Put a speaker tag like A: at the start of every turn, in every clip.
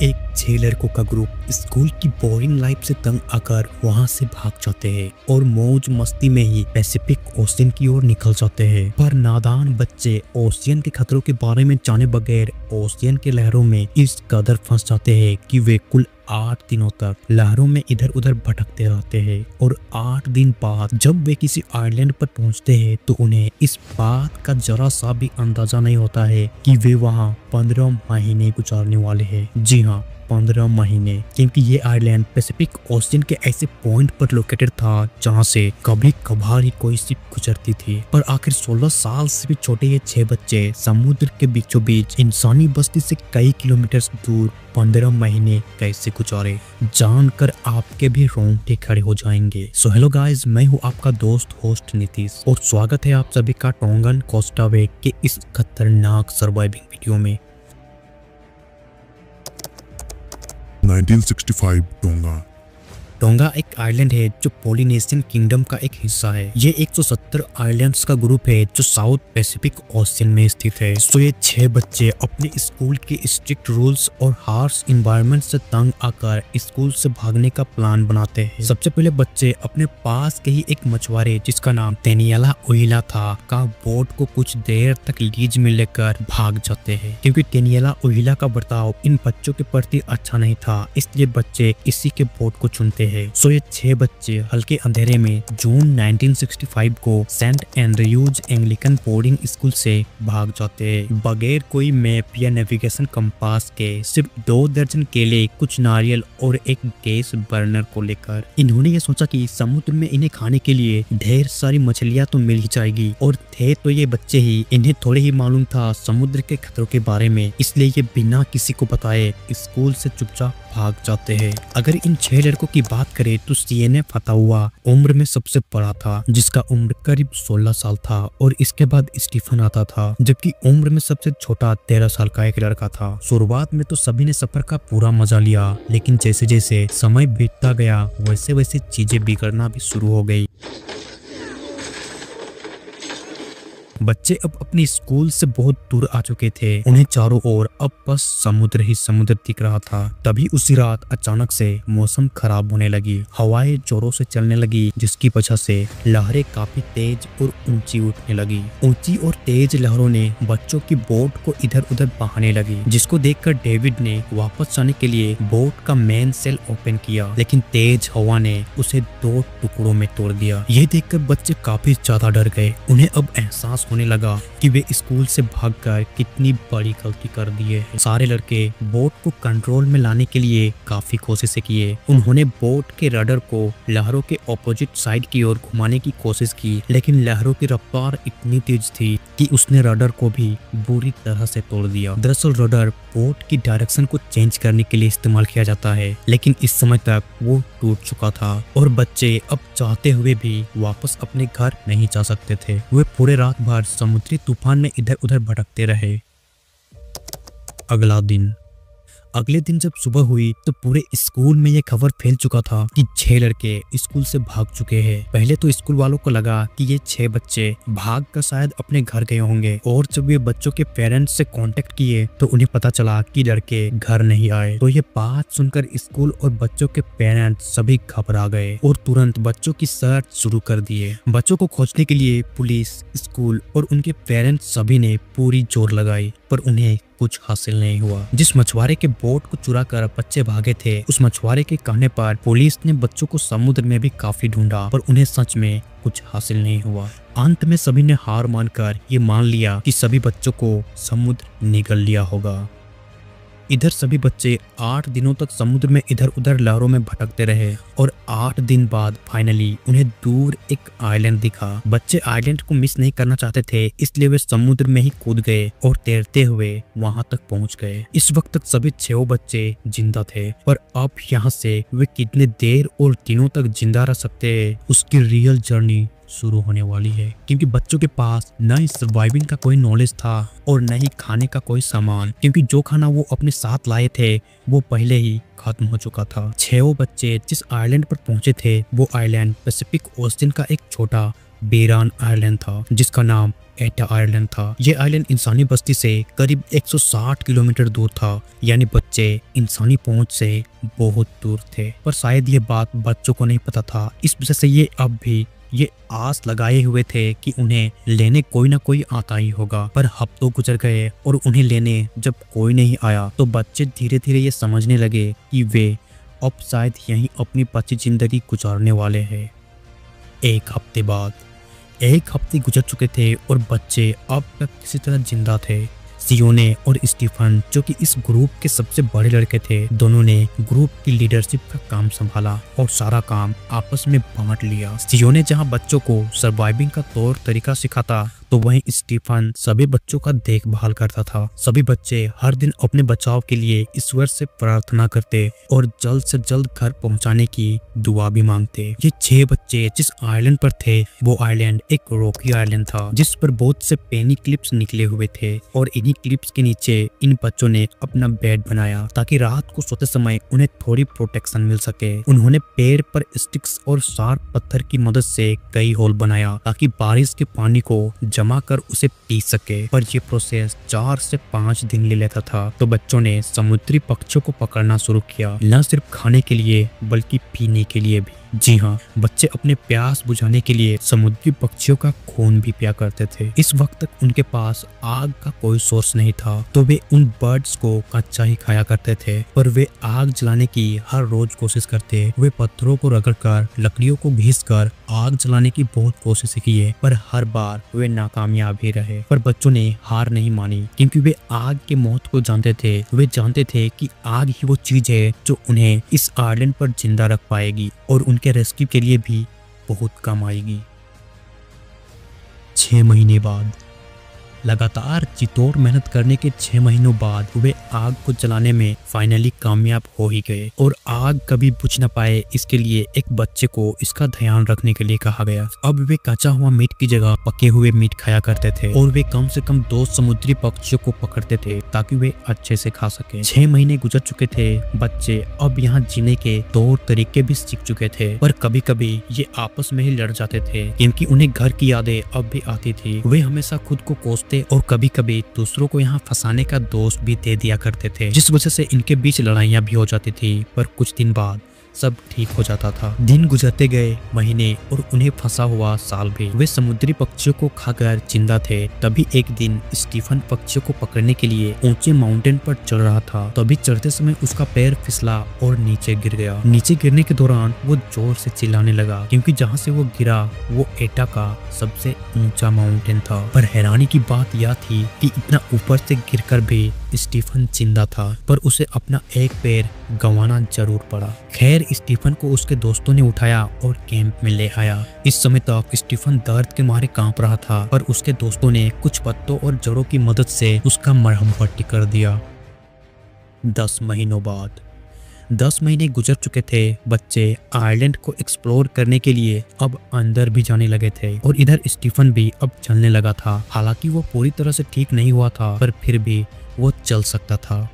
A: एक 6 लड़कों का ग्रुप स्कूल की बोरिंग लाइफ से तंग आकर वहां से भाग जाते हैं और मौज मस्ती में ही पैसिफिक ओशियन की ओर निकल जाते हैं। पर नादान बच्चे ओशियन के खतरों के बारे में जाने बगैर ओशियन के लहरों में इस कदर फंस जाते हैं कि वे कुल 8 दिनों तक लहरों में इधर उधर भटकते रहते हैं। और 8 दिन बाद जब वे किसी आइलैंड पर पहुंचते हैं तो उन्हें इस बात का जरा सा भी अंदाजा नहीं होता है कि वे वहां 15 महीने गुजारने वाले हैं। जी हाँ, 15 महीने, क्योंकि ये आइलैंड पैसिफिक ओशियन के ऐसे पॉइंट पर लोकेटेड था जहां से कभी कभार ही कोई शिप गुजरती थी। पर आखिर 16 साल से भी छोटे ये 6 बच्चे समुद्र के बीचों बीच इंसानी बस्ती से कई किलोमीटर दूर 15 महीने कैसे गुजारे, जानकर आपके भी रोंगटे खड़े हो जाएंगे। सो हेलो गाइस, मैं हूँ आपका दोस्त होस्ट नीतीश और स्वागत है आप सभी का टोंगन कोस्टा वे के इस खतरनाक सर्वाइविंग वीडियो में।
B: 1965 टोंगा।
A: टोंगा एक आइलैंड है जो पोलिनेशियन किंगडम का एक हिस्सा है। ये 170 आइलैंड्स का ग्रुप है जो साउथ पैसिफिक ओशियन में स्थित है। सो ये 6 बच्चे अपने स्कूल के स्ट्रिक्ट रूल्स और हार्श इन्वायरमेंट से तंग आकर स्कूल से भागने का प्लान बनाते हैं। सबसे पहले बच्चे अपने पास के ही एक मछुआरे जिसका नाम तेनियाला ओहिला था का बोट को कुछ देर तक लीज में लेकर भाग जाते हैं, क्योंकि तेनियाला ओहिला का बर्ताव इन बच्चों के प्रति अच्छा नहीं था, इसलिए बच्चे इसी के बोट को चुनते हैं। सो ये 6 बच्चे हल्के अंधेरे में जून 1965 को Saint Andrews Anglican boarding school से भाग जाते हैं, बगैर कोई मैप या नेविगेशन कंपास के, सिर्फ 2 दर्जन केले, कुछ नारियल और एक गैस बर्नर को लेकर। इन्होंने ये सोचा कि समुद्र में इन्हें खाने के लिए ढेर सारी मछलियां तो मिल ही जाएगी, और थे तो ये बच्चे ही, इन्हें थोड़े ही मालूम था समुद्र के खतरों के बारे में, इसलिए ये बिना किसी को बताए स्कूल से चुपचाप भाग जाते हैं। अगर इन 6 लड़कों की बात करें तो सीएनए फताहुआ उम्र में सबसे बड़ा था, जिसका उम्र करीब 16 साल था, और इसके बाद स्टीफन आता था, जबकि उम्र में सबसे छोटा 13 साल का एक लड़का था। शुरुआत में तो सभी ने सफर का पूरा मजा लिया, लेकिन जैसे जैसे समय बीतता गया वैसे वैसे चीजें बिगड़ना भी शुरू हो गई। बच्चे अब अपनी स्कूल से बहुत दूर आ चुके थे, उन्हें चारों ओर अब बस समुद्र ही समुद्र दिख रहा था। तभी उसी रात अचानक से मौसम खराब होने लगी, हवाएं जोरों से चलने लगी, जिसकी वजह से लहरें काफी तेज और ऊंची उठने लगी। ऊंची और तेज लहरों ने बच्चों की बोट को इधर उधर बहाने लगी, जिसको देखकर डेविड ने वापस जाने के लिए बोट का मेन सेल ओपन किया, लेकिन तेज हवा ने उसे 2 टुकड़ों में तोड़ दिया। ये देखकर बच्चे काफी ज्यादा डर गए। उन्हें अब एहसास होने लगा कि वे स्कूल से भागकर कितनी बड़ी गलती कर दिए हैं। सारे लड़के बोट को कंट्रोल में लाने के लिए काफी कोशिशें किए। उन्होंने बोट के रडर को लहरों के ऑपोजिट साइड की ओर घुमाने की कोशिश की, लेकिन लहरों की रफ्तार इतनी तेज थी कि उसने रडर को भी बुरी तरह से तोड़ दिया। दरअसल रडर बोट की डायरेक्शन को चेंज करने के लिए इस्तेमाल किया जाता है, लेकिन इस समय तक वो टूट चुका था और बच्चे अब चाहते हुए भी वापस अपने घर नहीं जा सकते थे। वे पूरे रात भर समुद्री तूफान में इधर उधर भटकते रहे। अगले दिन जब सुबह हुई तो पूरे स्कूल में ये खबर फैल चुका था कि 6 लड़के स्कूल से भाग चुके हैं। पहले तो स्कूल वालों को लगा कि ये 6 बच्चे भाग कर शायद अपने घर गए होंगे, और जब ये बच्चों के पेरेंट्स से कांटेक्ट किए तो उन्हें पता चला कि लड़के घर नहीं आए। तो ये बात सुनकर स्कूल और बच्चों के पेरेंट्स सभी घबरा गए और तुरंत बच्चों की सर्च शुरू कर दिए। बच्चों को खोजने के लिए पुलिस, स्कूल और उनके पेरेंट्स सभी ने पूरी जोर लगाई, पर उन्हें कुछ हासिल नहीं हुआ। जिस मछुआरे के बोट को चुरा कर बच्चे भागे थे, उस मछुआरे के कहने पर पुलिस ने बच्चों को समुद्र में भी काफी ढूंढा, पर उन्हें सच में कुछ हासिल नहीं हुआ। अंत में सभी ने हार मानकर ये मान लिया कि सभी बच्चों को समुद्र निगल लिया होगा। इधर सभी बच्चे 8 दिनों तक समुद्र में इधर उधर लहरों में भटकते रहे, और 8 दिन बाद फाइनली उन्हें दूर एक आइलैंड दिखा। बच्चे आइलैंड को मिस नहीं करना चाहते थे, इसलिए वे समुद्र में ही कूद गए और तैरते हुए वहां तक पहुंच गए। इस वक्त तक सभी 6 बच्चे जिंदा थे, पर अब यहाँ से वे कितने देर और दिनों तक जिंदा रह सकते हैं, उसकी रियल जर्नी शुरू होने वाली है, क्योंकि बच्चों के पास न ही सर्वाइविंग का कोई नॉलेज था और न ही खाने का कोई सामान, क्योंकि जो खाना वो अपने साथ लाए थे वो पहले ही खत्म हो चुका था। 6 बच्चे जिस आइलैंड पर पहुंचे थे वो आइलैंड पैसिफिक ओशियन का एक छोटा बेरान आइलैंड था, जिसका नाम एटा आइलैंड था। ये आइलैंड इंसानी बस्ती से करीब 160 किलोमीटर दूर था, यानी बच्चे इंसानी पहुंच से बहुत दूर थे। पर शायद ये बात बच्चों को नहीं पता था। इस वजह से ये अब भी ये आस लगाए हुए थे कि उन्हें लेने कोई ना कोई आता ही होगा। पर हफ्तों गुजर गए और उन्हें लेने जब कोई नहीं आया तो बच्चे धीरे धीरे ये समझने लगे कि वे अब शायद यहीं अपनी बची जिंदगी गुजारने वाले हैं। एक हफ्ते गुजर चुके थे और बच्चे अब तक किसी तरह जिंदा थे। सियोने और स्टीफन, जो कि इस ग्रुप के सबसे बड़े लड़के थे, दोनों ने ग्रुप की लीडरशिप का काम संभाला और सारा काम आपस में बांट लिया। सियोने जहां बच्चों को सर्वाइविंग का तौर तरीका सिखाता तो वहीं स्टीफन सभी बच्चों का देखभाल करता था। सभी बच्चे हर दिन अपने बचाव के लिए ईश्वर से प्रार्थना करते और जल्द से जल्द घर पहुंचाने की दुआ भी मांगते। ये 6 बच्चे जिस आइलैंड पर थे वो आइलैंड एक रॉकी आइलैंड था, जिस पर बहुत से पेनी क्लिप्स निकले हुए थे और इन्हीं क्लिप्स के नीचे इन बच्चों ने अपना बेड बनाया ताकि रात को सोते समय उन्हें थोड़ी प्रोटेक्शन मिल सके। उन्होंने पेड़ पर स्टिक्स और शार्प पत्थर की मदद से कई होल बनाया ताकि बारिश के पानी को जमा कर उसे पी सके। पर यह प्रोसेस 4 से 5 दिन ले लेता था। तो बच्चों ने समुद्री पक्षियों को पकड़ना शुरू किया, न सिर्फ खाने के लिए बल्कि पीने के लिए भी। जी हाँ, बच्चे अपने प्यास बुझाने के लिए समुद्री पक्षियों का खून भी पिया करते थे। इस वक्त तक उनके पास आग का कोई सोर्स नहीं था तो वे उन बर्ड्स को कच्चा ही खाया करते थे। पर वे आग जलाने की हर रोज कोशिश करते। वे पत्थरों को रगड़कर, लकड़ियों को घिसकर आग जलाने की बहुत कोशिश किए, पर हर बार वे नाकामयाब ही रहे। पर बच्चों ने हार नहीं मानी क्योंकि वे आग के मौत को जानते थे। वे जानते थे कि आग ही वो चीज है जो उन्हें इस आइलैंड पर जिंदा रख पाएगी और उनके रेस्क्यू के लिए भी बहुत काम आएगी। 6 महीने बाद, लगातार चितौर मेहनत करने के 6 महीनों बाद वे आग को जलाने में फाइनली कामयाब हो ही गए। और आग कभी बुझ न पाए इसके लिए एक बच्चे को इसका ध्यान रखने के लिए कहा गया। अब वे कच्चा हुआ मीट की जगह पके हुए मीट खाया करते थे और वे कम से कम 2 समुद्री पक्षियों को पकड़ते थे ताकि वे अच्छे से खा सके। 6 महीने गुजर चुके थे। बच्चे अब यहाँ जीने के तौर तरीके भी सीख चुके थे, पर कभी कभी ये आपस में ही लड़ जाते थे क्योंकि उन्हें घर की यादें अब भी आती थी। वे हमेशा खुद को कोसते और कभी कभी दूसरों को यहाँ फंसाने का दोष भी दे दिया करते थे, जिस वजह से इनके बीच लड़ाइयाँ भी हो जाती थी। पर कुछ दिन बाद सब ठीक हो जाता था। दिन गुजरते गए, महीने और उन्हें फंसा हुआ साल भी। वे समुद्री पक्षियों को खाकर जिंदा थे। तभी एक दिन स्टीफन पक्षियों को पकड़ने के लिए ऊंचे माउंटेन पर चढ़ रहा था। तभी चढ़ते समय उसका पैर फिसला और नीचे गिर गया। नीचे गिरने के दौरान वो जोर से चिल्लाने लगा क्योंकि जहाँ से वो गिरा वो एटा का सबसे ऊंचा माउंटेन था। पर हैरानी की बात यह थी कि इतना ऊपर से गिरकर भी स्टीफन जिंदा था, पर उसे अपना एक पैर गंवाना जरूर पड़ा। खैर, स्टीफन को उसके दोस्तों ने उठाया और कैंप में ले आया। इस समय तक स्टीफन दर्द के मारे कांप रहा था, पर उसके दोस्तों ने कुछ पत्तों और जड़ों की मदद से उसका मरहम पट्टी कर दिया। 10 महीनों बाद, 10 महीने गुजर चुके थे। बच्चे आइलैंड को एक्सप्लोर करने के लिए अब अंदर भी जाने लगे थे और इधर स्टीफन भी अब चलने लगा था। हालांकि वो पूरी तरह से ठीक नहीं हुआ था, पर फिर भी वो चल सकता था।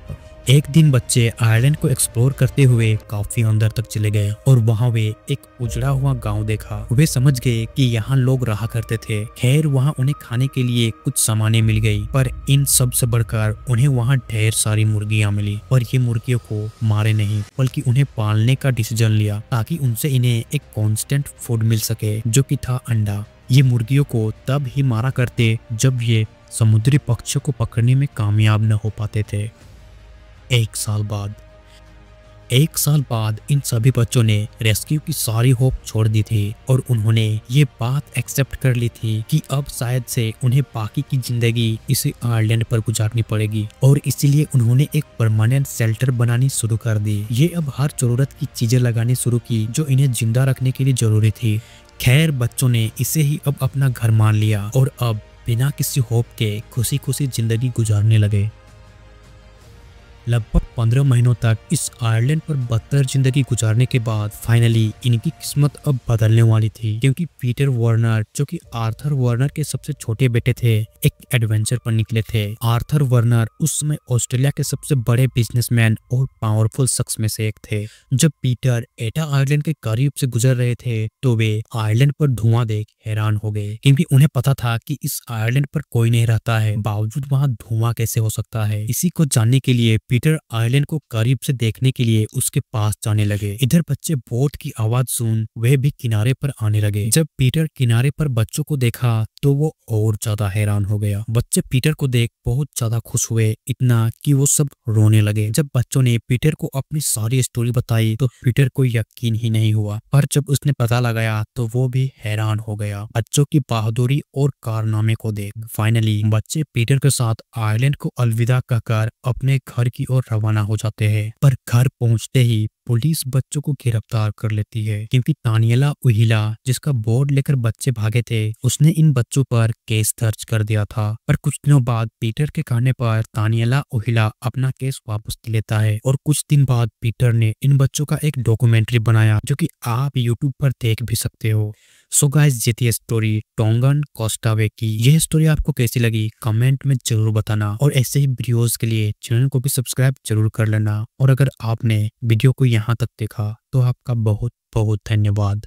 A: एक दिन बच्चे आइलैंड को एक्सप्लोर करते हुए काफी अंदर तक चले गए और वहां वे एक उजड़ा हुआ गांव देखा। वे समझ गए कि यहाँ लोग रहा करते थे। खैर, वहां उन्हें खाने के लिए कुछ सामानें मिल गई, पर इन सब से बढ़कर उन्हें वहां ढेर सारी मुर्गियां मिली। और ये मुर्गियों को मारे नहीं बल्कि उन्हें पालने का डिसीजन लिया ताकि उनसे इन्हें एक कांस्टेंट फूड मिल सके, जो कि था अंडा। ये मुर्गियों को तब ही मारा करते जब ये समुद्री पक्षियों को पकड़ने में कामयाब न हो पाते थे। 1 साल बाद इन सभी बच्चों ने रेस्क्यू की सारी होप छोड़ दी थी और उन्होंने ये बात एक्सेप्ट कर ली थी कि अब शायद से उन्हें बाकी की जिंदगी इसी आइलैंड पर गुजारनी पड़ेगी। और इसीलिए उन्होंने एक परमानेंट शेल्टर बनानी शुरू कर दी। ये अब हर जरूरत की चीजें लगानी शुरू की जो इन्हें जिंदा रखने के लिए जरूरी थी। खैर, बच्चों ने इसे ही अब अपना घर मान लिया और अब बिना किसी होप के खुशी खुशी जिंदगी गुजारने लगे। लगभग 15 महीनों तक इस आयरलैंड पर बदतर जिंदगी गुजारने के बाद फाइनली इनकी किस्मत अब बदलने वाली थी, क्योंकि पीटर वार्नर, जो कि आर्थर वार्नर के सबसे छोटे बेटे थे, एक एडवेंचर पर निकले थे। आर्थर वार्नर उस समय ऑस्ट्रेलिया के सबसे बड़े बिजनेसमैन और पावरफुल शख्स में से एक थे। जब पीटर एटा आइलैंड के करीब से गुजर रहे थे तो वे आइलैंड पर धुआं देख हैरान हो गए, क्योंकि उन्हें पता था कि इस आइलैंड पर कोई नहीं रहता है, बावजूद वहां धुआं कैसे हो सकता है। इसी को जानने के लिए पीटर आइलैंड को करीब से देखने के लिए उसके पास जाने लगे। इधर बच्चे बोट की आवाज सुन वे भी किनारे पर आने लगे। जब पीटर किनारे पर बच्चों को देखा तो वो और ज्यादा हैरान हो गया। बच्चे पीटर को देख बहुत ज्यादा खुश हुए, इतना कि वो सब रोने लगे। जब बच्चों ने पीटर को अपनी सारी स्टोरी बताई तो पीटर को यकीन ही नहीं हुआ, पर जब उसने पता लगाया तो वो भी हैरान हो गया बच्चों की बहादुरी और कारनामे को देख। फाइनली बच्चे पीटर के साथ आइलैंड को अलविदा कहकर अपने घर की ओर रवाना हो जाते हैं। पर घर पहुंचते ही पुलिस बच्चों को गिरफ्तार कर लेती है, क्योंकि तानियला उहिला, जिसका बोर्ड लेकर बच्चे भागे थे, उसने इन बच्चों पर केस दर्ज कर दिया था। पर कुछ दिनों बाद पीटर के कहने पर तानियला उहिला अपना केस वापस लेता है और कुछ दिन बाद पीटर ने इन बच्चों का एक डॉक्यूमेंट्री बनाया, जो कि आप यूट्यूब पर देख भी सकते हो। सो गाइस, ये थी स्टोरी टोंगन कोस्टावे की। यह स्टोरी आपको कैसी लगी कमेंट में जरूर बताना, और ऐसे ही वीडियोस के लिए चैनल को भी सब्सक्राइब जरूर कर लेना। और अगर आपने वीडियो को यहाँ तक देखा तो आपका बहुत बहुत धन्यवाद।